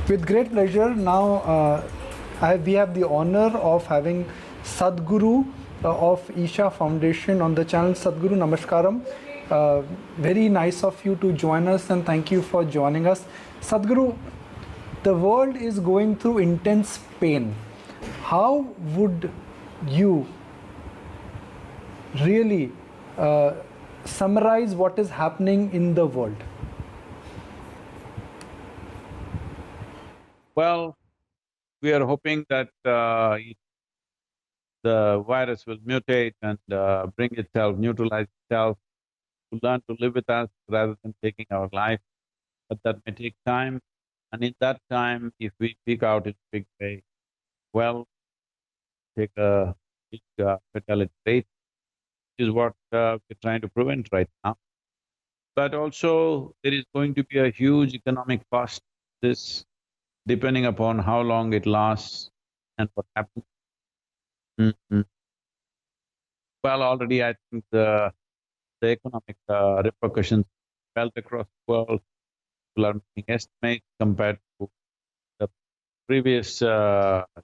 With great pleasure, now we have the honor of having Sadhguru of Isha Foundation on the channel. Sadhguru, Namaskaram. Very nice of you to join us, and thank you for joining us. Sadhguru, the world is going through intense pain. How would you really summarize what is happening in the world? Well, we are hoping that the virus will mutate and bring itself, neutralize itself, to learn to live with us rather than taking our life. But that may take time, and in that time, if we speak out in a big way, well, take a big fatality rate, which is what we're trying to prevent right now. But also, there is going to be a huge economic cost to this, depending upon how long it lasts and what happens. Well, already I think the economic repercussions felt across the world. People are making estimates compared to the previous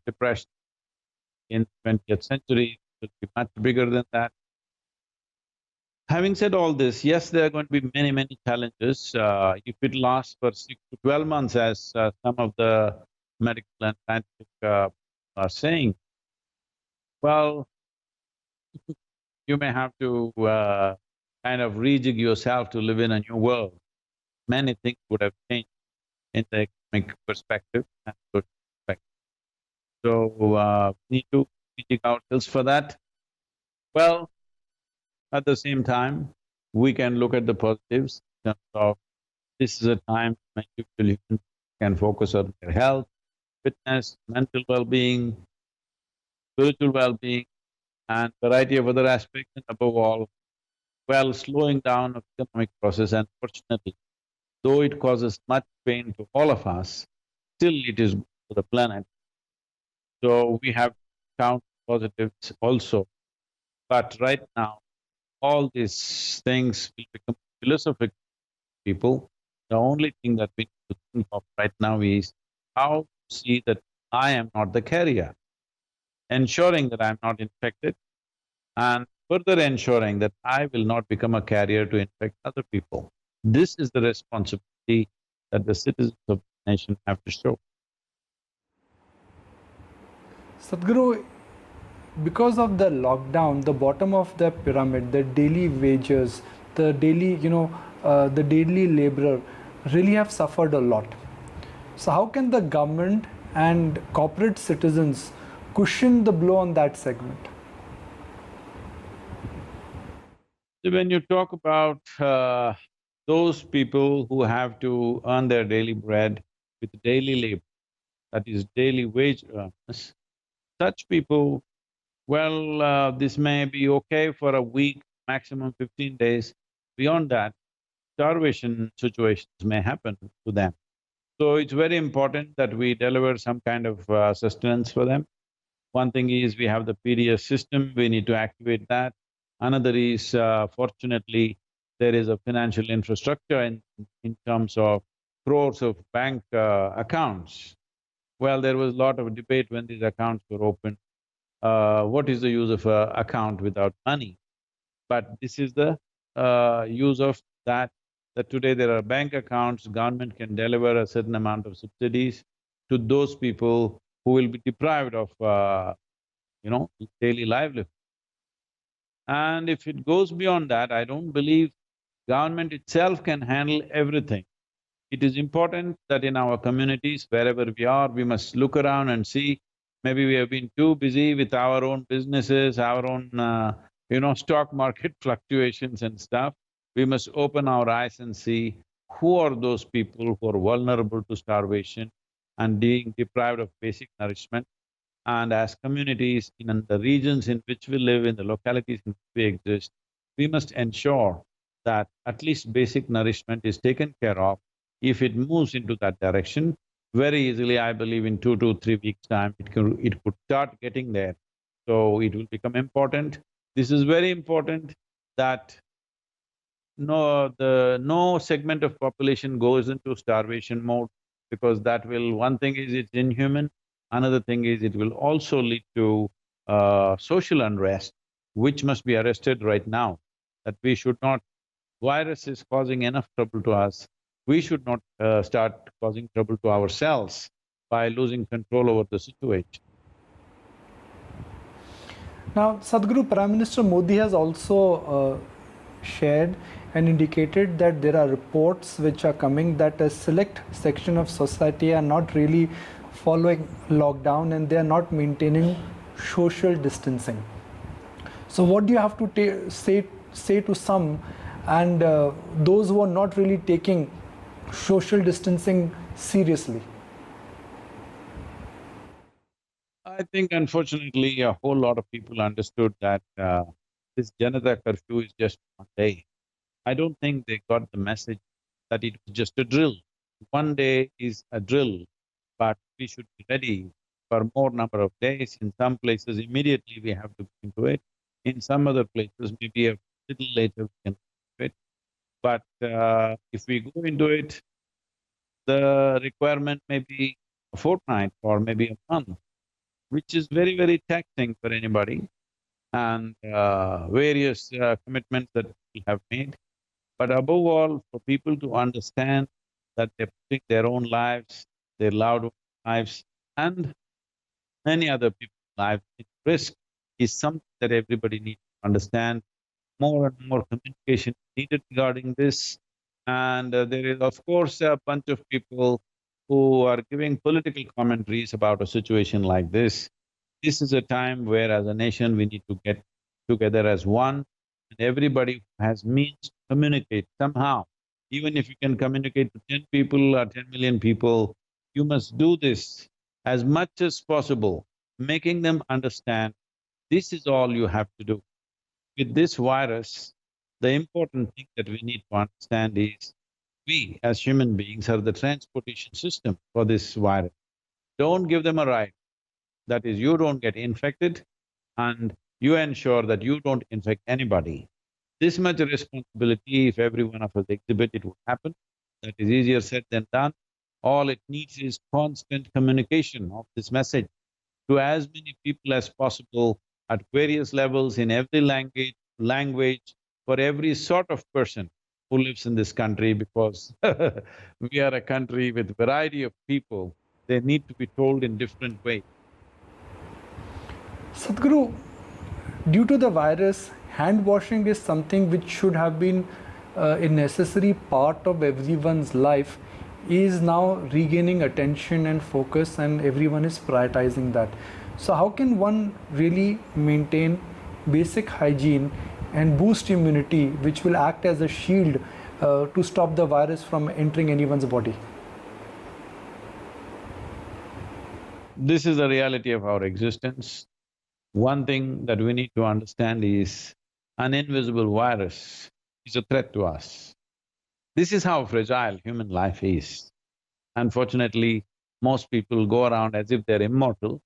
depression in 20th century, it will be much bigger than that. Having said all this, yes, there are going to be many challenges. If it lasts for 6 to 12 months, as some of the medical and scientific are saying, well, you may have to kind of rejig yourself to live in a new world. Many things would have changed in the economic perspective and social perspective. So, we need to rejig ourselves for that. Well, at the same time, we can look at the positives in terms of this is a time when individual can focus on their health, fitness, mental well-being, spiritual well-being, and variety of other aspects, and above all, well, slowing down of economic process. Unfortunately, though it causes much pain to all of us, still it is good for the planet. So we have to count positives also. But right now, all these things will become philosophical to people. The only thing that we need to think of right now is how to see that I am not the carrier, ensuring that I'm not infected, and further ensuring that I will not become a carrier to infect other people. This is the responsibility that the citizens of the nation have to show. Sadhguru, because of the lockdown, the bottom of the pyramid, the daily wages, the daily, the daily laborer really have suffered a lot. So how can the government and corporate citizens cushion the blow on that segment? So when you talk about those people who have to earn their daily bread with daily labor, that is daily wage earners, such people, well, this may be okay for a week, maximum 15 days. Beyond that, starvation situations may happen to them. So it's very important that we deliver some kind of sustenance for them. One thing is we have the PDS system, we need to activate that. Another is, fortunately, there is a financial infrastructure in terms of crores of bank accounts. Well, there was a lot of debate when these accounts were opened. What is the use of an account without money? But this is the use of that today there are bank accounts, government can deliver a certain amount of subsidies to those people who will be deprived of, daily livelihood. And if it goes beyond that, I don't believe government itself can handle everything. It is important that in our communities, wherever we are, we must look around and see, maybe we have been too busy with our own businesses, our own, stock market fluctuations and stuff. We must open our eyes and see who are those people who are vulnerable to starvation and being deprived of basic nourishment. And as communities in the regions in which we live, in the localities in which we exist, we must ensure that at least basic nourishment is taken care of. If it moves into that direction, very easily, I believe in 2 to 3 weeks' time, it could start getting there. So it will become important. This is very important that no segment of population goes into starvation mode. because that will… one thing is it's inhuman, another thing is it will also lead to social unrest, which must be arrested right now. That we should not… virus is causing enough trouble to us, we should not start causing trouble to ourselves by losing control over the situation. Now, Sadhguru, Prime Minister Modi has also shared and indicated that there are reports which are coming that a select section of society are not really following lockdown and they are not maintaining social distancing. So what do you have to say to some and those who are not really taking social distancing seriously? I think unfortunately a whole lot of people understood that this Janata curfew is just one day. I don't think they got the message that it was just a drill. One day is a drill, but we should be ready for more number of days. In some places immediately we have to go into it, in some other places maybe a little later we can do it. But if we go into it, the requirement may be a fortnight or maybe a month, which is very, very taxing for anybody, and various commitments that we have made. But above all, for people to understand that they're putting their own lives, their loved ones' lives, and many other people's lives at risk is something that everybody needs to understand. More and more communication is needed regarding this. And there is, of course, a bunch of people who are giving political commentaries about a situation like this. This is a time where as a nation we need to get together as one, and everybody who has means to communicate somehow. Even if you can communicate to 10 people or 10 million people, you must do this as much as possible, making them understand this is all you have to do. With this virus, the important thing that we need to understand is we as human beings are the transportation system for this virus. Don't give them a ride. That is, you don't get infected and you ensure that you don't infect anybody. This much responsibility, if every one of us exhibit, it would happen. That is easier said than done. All it needs is constant communication of this message to as many people as possible at various levels in every language for every sort of person who lives in this country, because we are a country with variety of people. They need to be told in different ways. Sadhguru, due to the virus, hand washing is something which should have been a necessary part of everyone's life, is now regaining attention and focus, and everyone is prioritizing that. So how can one really maintain basic hygiene and boost immunity, which will act as a shield to stop the virus from entering anyone's body? This is the reality of our existence. One thing that we need to understand is an invisible virus is a threat to us. This is how fragile human life is. Unfortunately, most people go around as if they're immortal.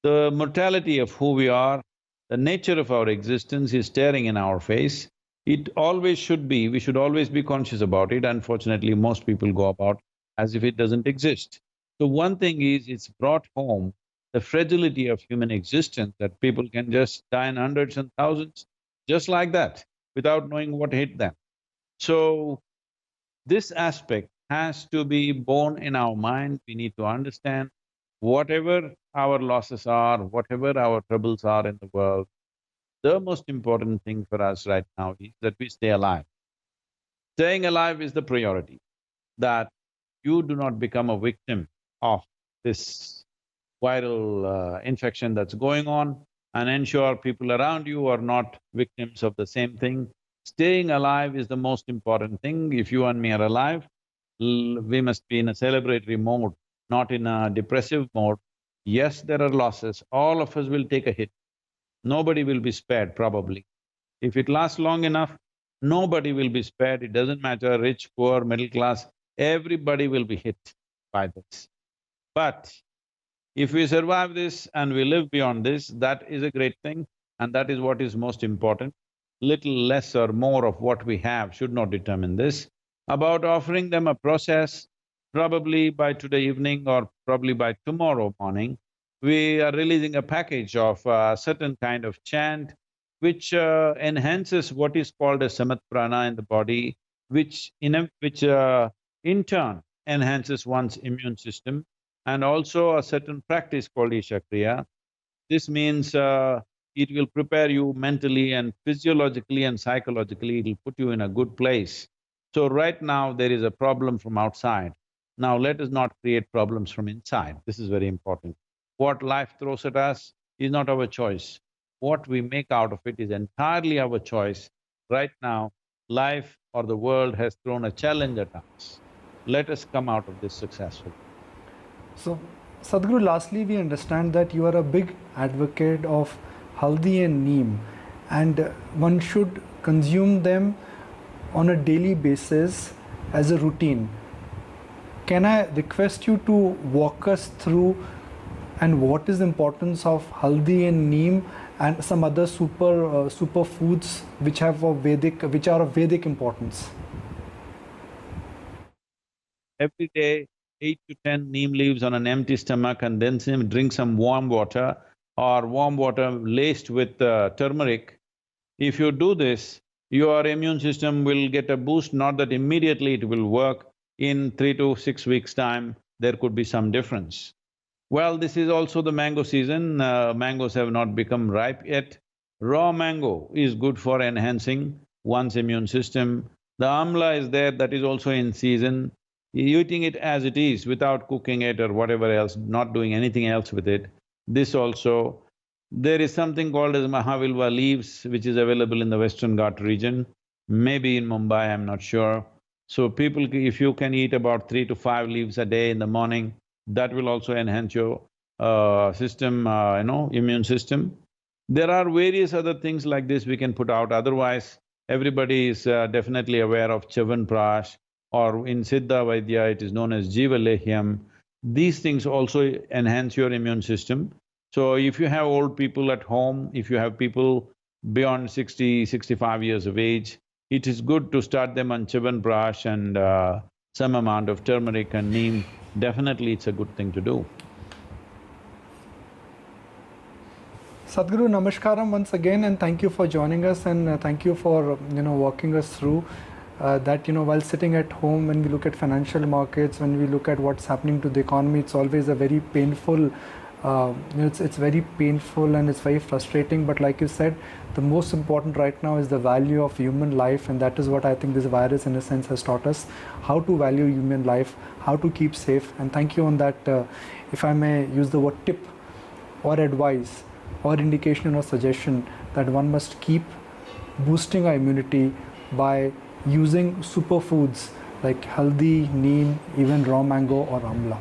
The mortality of who we are, the nature of our existence is staring in our face. It always should be, we should always be conscious about it. Unfortunately, most people go about as if it doesn't exist. So one thing is, it's brought home the fragility of human existence, that people can just die in hundreds and thousands just like that, without knowing what hit them. So, this aspect has to be borne in our mind. We need to understand whatever our losses are, whatever our troubles are in the world, the most important thing for us right now is that we stay alive. Staying alive is the priority, that you do not become a victim of this viral infection that's going on, and ensure people around you are not victims of the same thing. Staying alive is the most important thing. If you and me are alive, we must be in a celebratory mode, not in a depressive mode. Yes, there are losses, all of us will take a hit. Nobody will be spared probably. If it lasts long enough, nobody will be spared. It doesn't matter, rich, poor, middle class, everybody will be hit by this. But if we survive this and we live beyond this, that is a great thing, and that is what is most important. Little less or more of what we have should not determine this. About offering them a process Probably by today evening or probably by tomorrow morning, we are releasing a package of a certain kind of chant which enhances what is called a samat prana in the body, which in turn enhances one's immune system, and also a certain practice called Isha Kriya. This means it will prepare you mentally and physiologically and psychologically, it'll put you in a good place. So right now there is a problem from outside. Now let us not create problems from inside, this is very important. What life throws at us is not our choice. What we make out of it is entirely our choice. Right now, life or the world has thrown a challenge at us. Let us come out of this successfully. So, Sadhguru, lastly, we understand that you are a big advocate of haldi and neem, and one should consume them on a daily basis as a routine. Can I request you to walk us through and what is the importance of haldi and neem and some other superfoods which are of Vedic importance? Every day, 8 to 10 neem leaves on an empty stomach and then drink some warm water or warm water laced with turmeric. If you do this, your immune system will get a boost, not that immediately it will work. In 3 to 6 weeks' time, there could be some difference. Well, this is also the mango season, mangoes have not become ripe yet. Raw mango is good for enhancing one's immune system. The amla is there, that is also in season. Eating it as it is, without cooking it or whatever else, not doing anything else with it, this also. There is something called as Mahavilva leaves, which is available in the Western Ghat region, maybe in Mumbai, I'm not sure. So people, if you can eat about 3 to 5 leaves a day in the morning, that will also enhance your immune system. There are various other things like this we can put out, otherwise everybody is definitely aware of Chyavanprash, or in Siddha Vaidya it is known as Jiva Lehyam. These things also enhance your immune system. So if you have old people at home, if you have people beyond 60, 65 years of age, it is good to start them on Chyavanprash and some amount of turmeric and neem. Definitely it's a good thing to do. Sadhguru, namaskaram once again, and thank you for joining us, and thank you for walking us through that while sitting at home, when we look at financial markets, when we look at what's happening to the economy, it's always a very painful it's very painful and it's very frustrating, but like you said, the most important right now is the value of human life, and that is what I think this virus in a sense has taught us, how to value human life, how to keep safe. And thank you on that, if I may use the word tip or advice or indication or suggestion, that one must keep boosting our immunity by using superfoods like haldi, neem, even raw mango or amla.